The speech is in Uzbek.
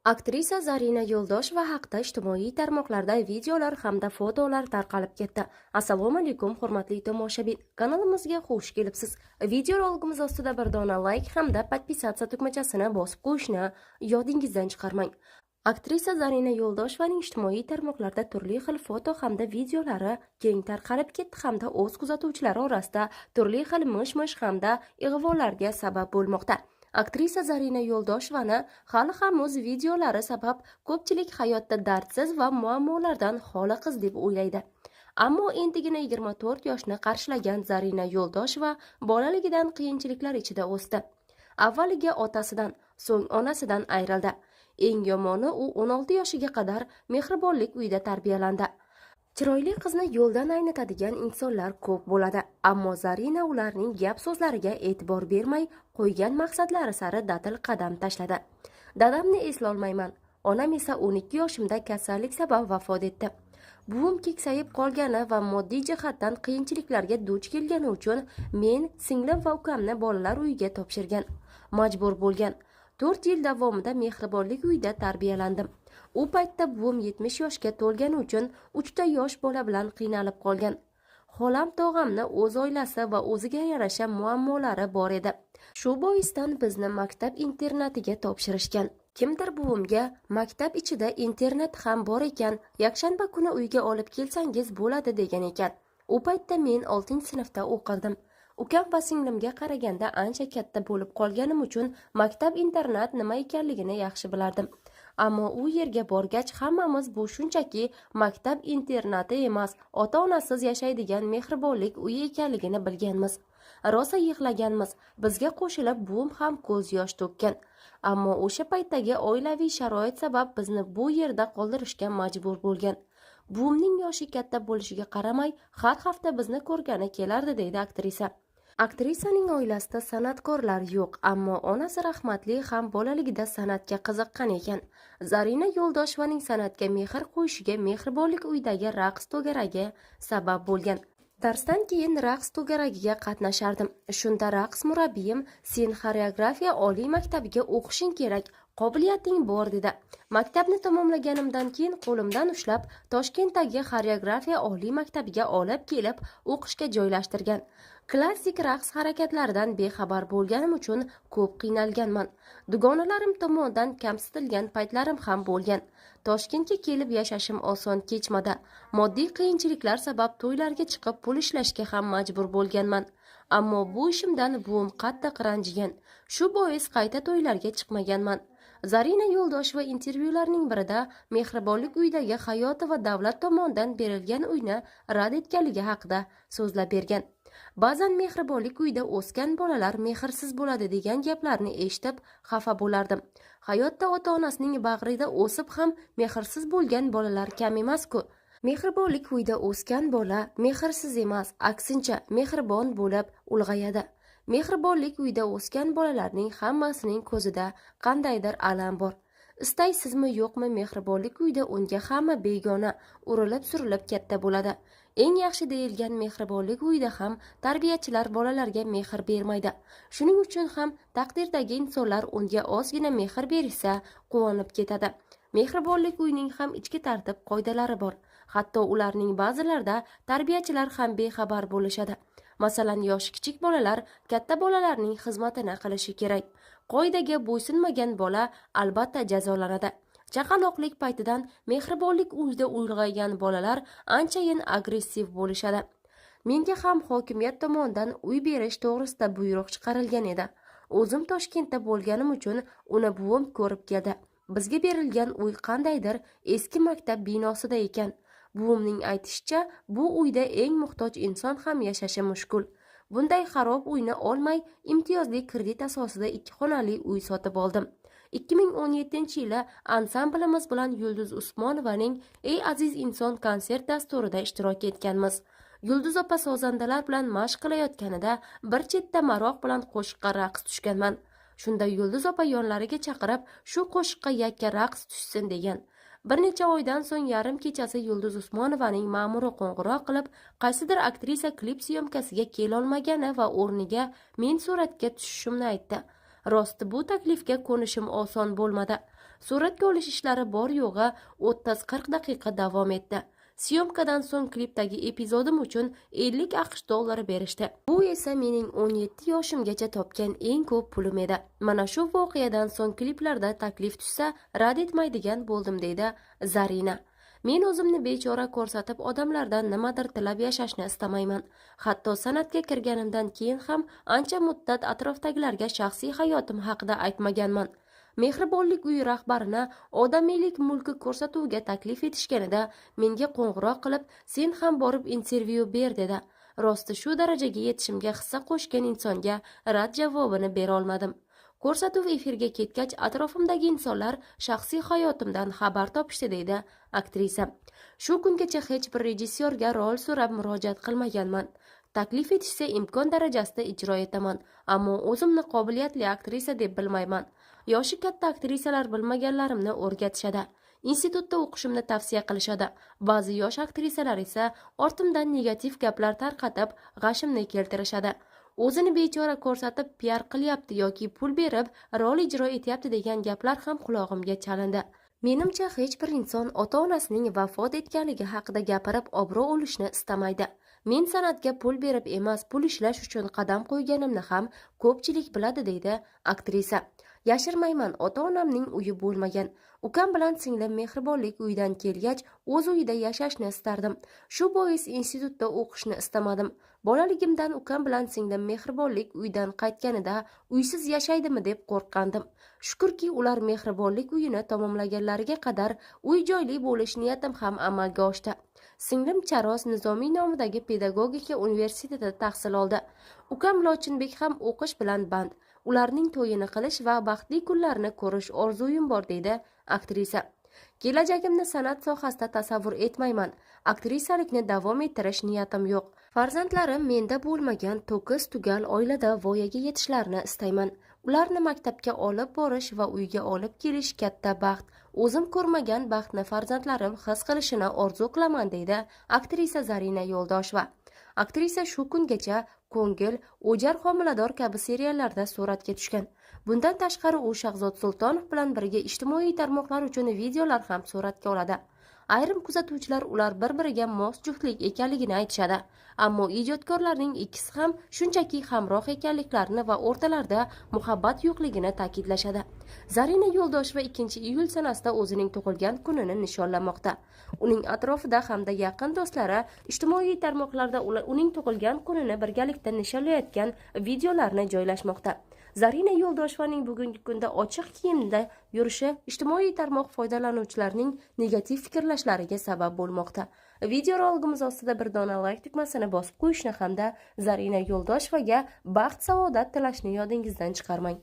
Aktrisa Zarina Yo'ldosheva haqida ijtimoiy tarmoqlarda videolar hamda fotolar tarqalib ketdi. Assalomu alaykum, hurmatli tomoshabin. Kanalimizga xush kelibsiz. Video rolimiz ostida bir dona like hamda podpisatsiya tugmachasini bosib qo'yishni yodingizdan chiqarmang. Aktrisa Zarina Yo'ldoshevaning ijtimoiy tarmoqlarda turli xil foto hamda videolari keng tarqalib ketdi hamda o'z kuzatuvchilari orasida turli xil mish-mish hamda ig'volarga sabab bo'lmoqda. Aktrisa Zarina Yo'ldoshevani hali hanuz videolari sabab ko'pchilik hayotda dardsiz va muammolardan xoli qiz deb o'ylaydi. Ammo endigina 24 yoshni qarshilagan Zarina Yo'ldosheva bolaligidan qiyinchiliklar ichida o'sdi. Avvaliga otasidan, so'ng onasidan ayrildi. Eng yomoni u 16 yoshiga qadar mehribonlik uyida tarbiyalandi. Chiroyli qizni yo'ldan aynitadigan insonlar ko'p bo'ladi, ammo Zarina ularning gap so'zlariga e'tibor bermay, qo'ygan maqsadlari sari dadil qadam tashladi. Dadamni eslolmayman. Onam esa 12 yoshimda kasallik sabab vafot etdi. Buvim keksayib qolgani va moddiy jihatdan qiyinchiliklarga duch kelgani uchun men, singlim va ukamni bolalar uyiga topshirgan. Majbur bo'lgan. 4 yil davomida mehribonlik uyida tarbiyalandim. U paytda buvim 70 yoshga to'lgani uchun 3 ta yosh bola bilan qiynalib qolgan. Xolam tog'amni o'z oilasi va o'ziga yarasha muammolari bor edi. Shu boisdan bizni maktab-internatiga topshirishgan. Kimdir buvimga maktab ichida internat ham bor ekan, yakshanba kuni uyga olib kelsangiz bo'ladi degan ekan. U paytda men 6-sinfda o'qirdim. Ukam va singlimga qaraganda ancha katta bo'lib qolganim uchun maktab-internat nima ekanligini yaxshi bilardim. Ammo u yerga borgach hammamiz bu shunchaki maktab-internati emas, ota-onasiz yashaydigan mehribonlik uyi ekanligini bilganmiz. Rosa yig'laganmiz. Bizga qo'shilib buvim ham ko'z yosh to'kkan. Ammo o'sha paytdagi oilaviy sharoit sabab bizni bu yerda qoldirishga majbur bo'lgan. Buvimning yoshi katta bo'lishiga qaramay, har hafta bizni ko'rgani kelardi, deydi aktrisa. Aktrisaning oilasida san'atkorlar yo'q, ammo onasi rahmatli ham bolaligida san'atga qiziqqan ekan. Zarina Yo'ldoshevaning san'atga mehr qo'yishiga mehribonlik uyidagi raqs to'garagi sabab bo'lgan. Darsdan keyin raqs to'garagiga qatnashardim. Shunda raqs murabbiyim "Sen xoreografiya oliy maktabiga o'qishing kerak, qobiliyating bor" dedi. Maktabni tamomlaganimdan keyin qo'limdan ushlab Toshkentdagi xoreografiya oliy maktabiga olib kelib o'qishga joylashtirgan. Klassik raqs harakatlaridan bexabar bo'lganim uchun ko'p qiynalganman. Dugonalarim tomonidan kamsitilgan paytlarim ham bo'lgan. Toshkentga kelib yashashim oson kechmadi. Moddiy qiyinchiliklar sabab to'ylarga chiqib pul ishlashga ham majbur bo'lganman. Ammo bu ishimdan buvim qattiq ranjigan. Shu bois qayta to'ylarga chiqmaganman. Zarina Yo'ldosheva intervyularning birida mehribonlik uyidagi hayoti va davlat tomonidan berilgan uyni rad etganligi haqida so'zlab bergan. Ba'zan mehribonlik uyida o'sgan bolalar mehrsiz bo'ladi degan gaplarni eshitib xafa bo'lardim. Hayotda ota-onasining bag'rida o'sib ham mehrsiz bo'lgan bolalar kam emas-ku. Mehribonlik uyida o'sgan bola mehrsiz emas, aksincha mehribon bo'lib ulg'ayadi. Mehribonlik uyida o'sgan bolalarning hammasining ko'zida qandaydir alam bor. Istaysizmi yo'qmi, mehribonlik uyida unga hamma begona, urilib-surilib katta bo'ladi. Eng yaxshi deyilgan mehribonlik uyida ham tarbiyachilar bolalarga mehr bermaydi. Shuning uchun ham taqdirdagi insonlar unga ozgina mehr berishsa quvonib ketadi. Mehribonlik uyining ham ichki tartib qoidalari bor. Hatto ularning ba'zilarida tarbiyachilar ham bexabar bo'lishadi. Masalan, yoshi kichik bolalar katta bolalarning xizmatini qilishi kerak. Qoidaga bo'ysunmagan bola albatta jazolanadi. Chaqaloqlik paytidan mehribonlik uyida ulg'aygan bolalar anchayin agressiv bo'lishadi. Menga ham hokimiyat tomonidan uy berish to'g'risida buyruq chiqarilgan edi. O'zim Toshkentda bo'lganim uchun uni buvim ko'rib keldi. Bizga berilgan uy qandaydir eski maktab binosida ekan. Buvimning aytishicha, bu uyda eng muhtoj inson ham yashashi mushkul. Bunday xarob uyni olmay, imtiyozli kredit asosida 2 xonali uy sotib oldim. 2017-yili ansamblimiz bilan Yulduz Usmonovaning "Ey aziz inson" konsert dasturida ishtirok etganmiz. Yulduz opa sozandalar bilan mashq qilayotganida bir chetda maroq bilan qo'shiqqa raqs tushganman. Shunda Yulduz opa yonlariga chaqirib, shu qo'shiqqa yakka raqs tushsin degan. Bir necha oydan so'ng yarim kechasi Yulduz Usmonovaning ma'muri qo'ng'iroq qilib, qaysidir aktrisa klip syomkasiga kelolmagani va o'rniga men suratga tushishimni aytdi. Rosti bu taklifga ko'nishim oson bo'lmadi. Suratga olish ishlari bor yo'g'i 30-40 daqiqa davom etdi. Syomkadan so'ng klipdagi epizodim uchun 50 AQSh dollari berishdi. Bu esa mening 17 yoshimgacha topgan eng ko'p pulim edi. Mana shu voqeadan so'ng kliplarda taklif tushsa rad etmaydigan bo'ldim, deydi Zarina. Men o'zimni bechora ko'rsatib odamlardan nimadir tilab yashashni istamayman. Hatto san'atga kirganimdan keyin ham ancha muddat atrofdagilarga shaxsiy hayotim haqida aytmaganman. Mehribonlik uyi rahbarini odamiylik mulki ko'rsatuvga taklif etishganida menga qo'ng'iroq qilib, sen ham borib intervyu ber dedi. Rosti shu darajaga yetishimga hissa qo'shgan insonga rad javobini bera olmadim. Ko'rsatuv efirga ketgach, atrofimdagi insonlar shaxsiy hayotimdan xabar topishdi, deydi aktrisa. Shu kungacha hech bir rejissyorga rol so'rab murojaat qilmaganman. Taklif etishsa imkon darajasida ijro etaman, ammo o'zimni qobiliyatli aktrisa deb bilmayman. Yoshi katta aktrisalar bilmaganlarimni o'rgatishadi. Institutda o'qishimni tavsiya qilishadi. Ba'zi yosh aktrisalar esa ortimdan negativ gaplar tarqatib, g'ashimni keltirishadi. O'zini bechora ko'rsatib PR qilyapti yoki pul berib rol ijro etyapti degan gaplar ham qulog'imga chalindi. Menimcha hech bir inson ota-onasining vafot etganligi haqida gapirib obro' olishni istamaydi. Men san'atga pul berib emas, pul ishlash uchun qadam qo'yganimni ham ko'pchilik biladi, deydi aktrisa. Yashirmayman, ota-onamning uyi bo'lmagan. Ukam bilan singlim mehribonlik uyidan kelgach, o'z uyida yashashni istardim. Shu bois institutda o'qishni istamadim. Bolaligimdan ukam bilan singlim mehribonlik uyidan qaytganida uysiz yashaydimi deb qo'rqqandim. Shukrki, ular mehribonlik uyini tamomlaganlariga qadar uy-joyli bo'lish niyatim ham amalga oshdi. Singlim Charoz Nizomiy nomidagi pedagogika universitetida tahsil oldi. Ukam Lochinbek ham o'qish bilan band. Ularning to'yini qilish va baxtli kunlarini ko'rish orzuyim bor, deydi aktrisa. Kelajagimni san'at sohasida tasavvur etmayman. Aktrisalikni davom ettirish niyatim yo'q. Farzandlarim menda bo'lmagan to'kis tugal oilada voyaga yetishlarini istayman. Ularni maktabga olib borish va uyga olib kelish katta baxt. O'zim ko'rmagan baxtni farzandlarim his qilishini orzu qilaman, deydi aktrisa Zarina Yo'ldosheva. Aktrisa shu kungacha Ko'ngil, O'jar homilador kabi seriallarda suratga tushgan. Bundan tashqari u Shahzod Sultonov bilan birga ijtimoiy tarmoqlar uchun videolar ham suratga oladi. Ayrim kuzatuvchilar ular bir-biriga mos juftlik ekanligini aytishadi. Ammo ijodkorlarning ikkisi ham shunchaki hamroh ekanliklarini va o'rtalarida muhabbat yo'qligini ta'kidlashadi. Zarina Yo'ldosheva 2-iyul sanasida o'zining tug'ilgan kunini nishonlamoqda. Uning atrofida hamda yaqin do'stlari ijtimoiy tarmoqlarda uning tug'ilgan kunini birgalikda nishonlayotgan videolarni joylashmoqda. Zarina Yo'ldoshevaning bugungi kunda ochiq kiyimda yurishi ijtimoiy tarmoq foydalanuvchilarining negativ fikrlashlariga sabab bo'lmoqda. Video rolimiz ostida bir dona like tugmasini bosib qo'yishni hamda Zarina Yo'ldoshevaga baxt, saodat tilashni yodingizdan chiqarmang.